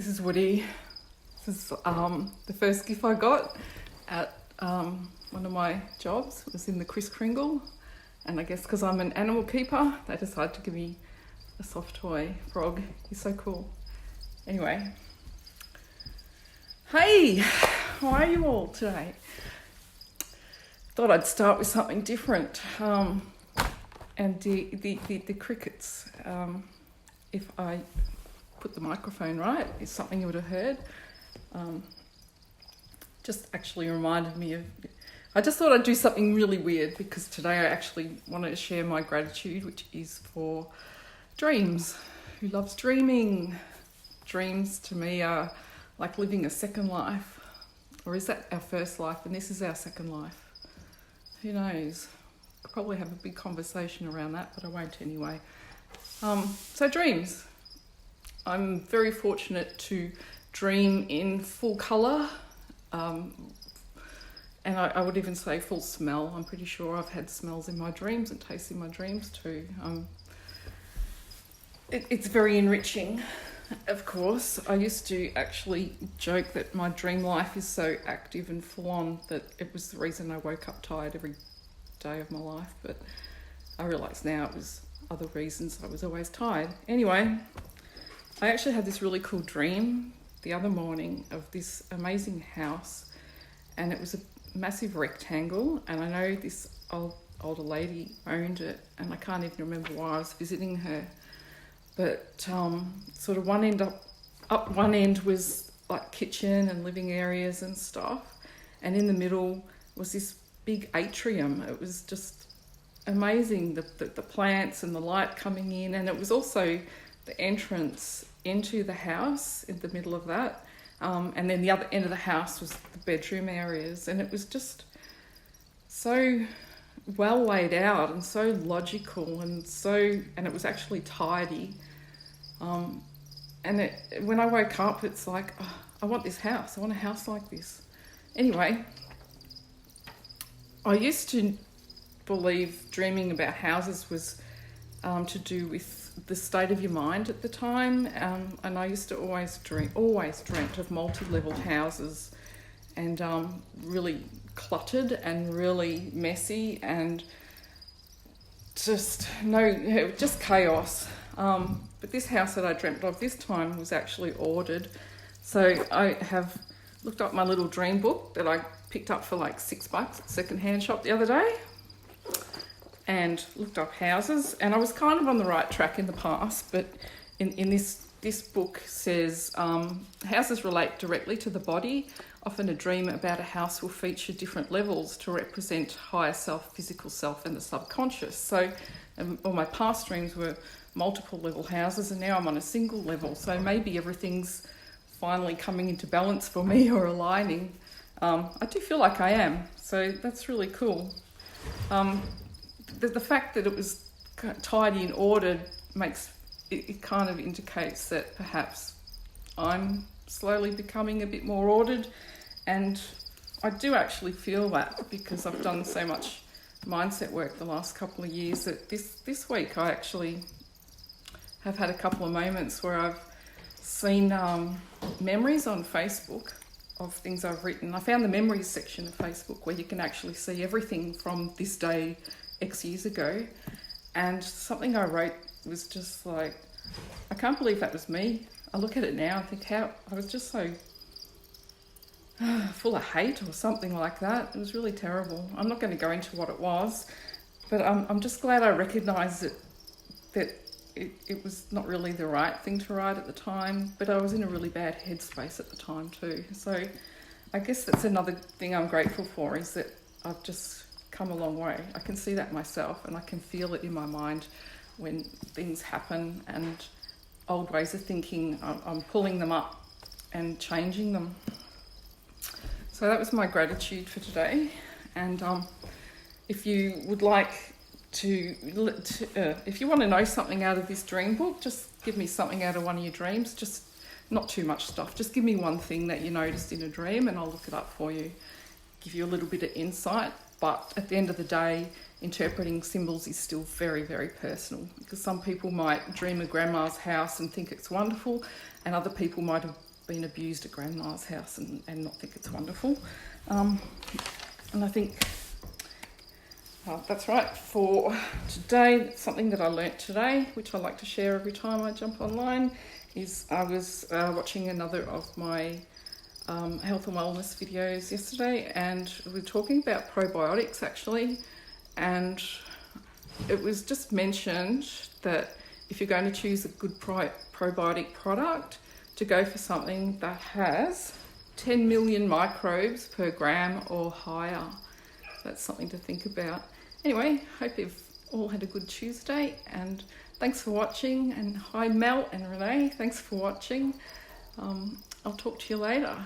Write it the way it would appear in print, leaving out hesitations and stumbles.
This is Woody. This is the first gift I got at one of my jobs. It was in the Kris Kringle, and I guess because I'm an animal keeper, they decided to give me a soft toy frog. He's so cool. Anyway, hey, how are you all today? Thought I'd start with something different, and the crickets. If I put the microphone right, is something you would have heard. Just actually reminded me of. I just thought I'd do something really weird because today I actually wanted to share my gratitude, which is for dreams. Who loves dreaming? Dreams to me are like living a second life, or is that our first life and this is our second life? Who knows? Could probably have a big conversation around that, but I won't anyway. So dreams. I'm very fortunate to dream in full colour, and I would even say full smell. I'm pretty sure I've had smells in my dreams and tastes in my dreams too. It's very enriching, of course. I used to actually joke that my dream life is so active and full on that it was the reason I woke up tired every day of my life, but I realise now it was other reasons I was always tired. Anyway, I actually had this really cool dream the other morning of this amazing house, and it was a massive rectangle, and I know this older lady owned it, and I can't even remember why I was visiting her, but sort of one end was like kitchen and living areas and stuff, and in the middle was this big atrium. It was just amazing, the plants and the light coming in, and it was also the entrance into the house in the middle of that, and then the other end of the house was the bedroom areas, and it was just so well laid out and so logical and it was actually tidy, and when I woke up it's like, oh, I want this house, I want a house like this. Anyway, I used to believe dreaming about houses was to do with the state of your mind at the time, and I used to always dreamt of multi-level houses, and really cluttered and really messy and just chaos. But this house that I dreamt of this time was actually ordered. So I have looked up my little dream book that I picked up for like $6 at second-hand shop the other day, and looked up houses, and I was kind of on the right track in the past, but in this book says houses relate directly to the body. Often a dream about a house will feature different levels to represent higher self, physical self, and the subconscious. So all my past dreams were multiple level houses, and now I'm on a single level, so maybe everything's finally coming into balance for me or aligning. I do feel like I am, so that's really cool. The fact that it was tidy and ordered makes it kind of indicates that perhaps I'm slowly becoming a bit more ordered, and I do actually feel that because I've done so much mindset work the last couple of years that this week I actually have had a couple of moments where I've seen memories on Facebook of things I've written. I found the memories section of Facebook where you can actually see everything from this day X years ago, and something I wrote was just like, I can't believe that was me. I look at it now and think how I was just so full of hate or something like that. It was really terrible. I'm not going to go into what it was, but I'm just glad I recognised that it was not really the right thing to write at the time, but I was in a really bad headspace at the time too. So I guess that's another thing I'm grateful for, is that I've just come a long way. I can see that myself, and I can feel it in my mind when things happen, and old ways of thinking, I'm pulling them up and changing them. So that was my gratitude for today, and if you would like if you want to know something out of this dream book, just give me something out of one of your dreams. Just not too much stuff, just give me one thing that you noticed in a dream and I'll look it up for you, give you a little bit of insight. But at the end of the day, interpreting symbols is still very, very personal, because some people might dream of grandma's house and think it's wonderful, and other people might have been abused at grandma's house and not think it's wonderful. And I think that's right for today. Something that I learnt today, which I like to share every time I jump online, is I was watching another of my health and wellness videos yesterday, and we were talking about probiotics actually, and it was just mentioned that if you're going to choose a good probiotic product, to go for something that has 10 million microbes per gram or higher. That's something to think about. Anyway, hope you've all had a good Tuesday, and thanks for watching. And hi Mel and Renee, thanks for watching. I'll talk to you later.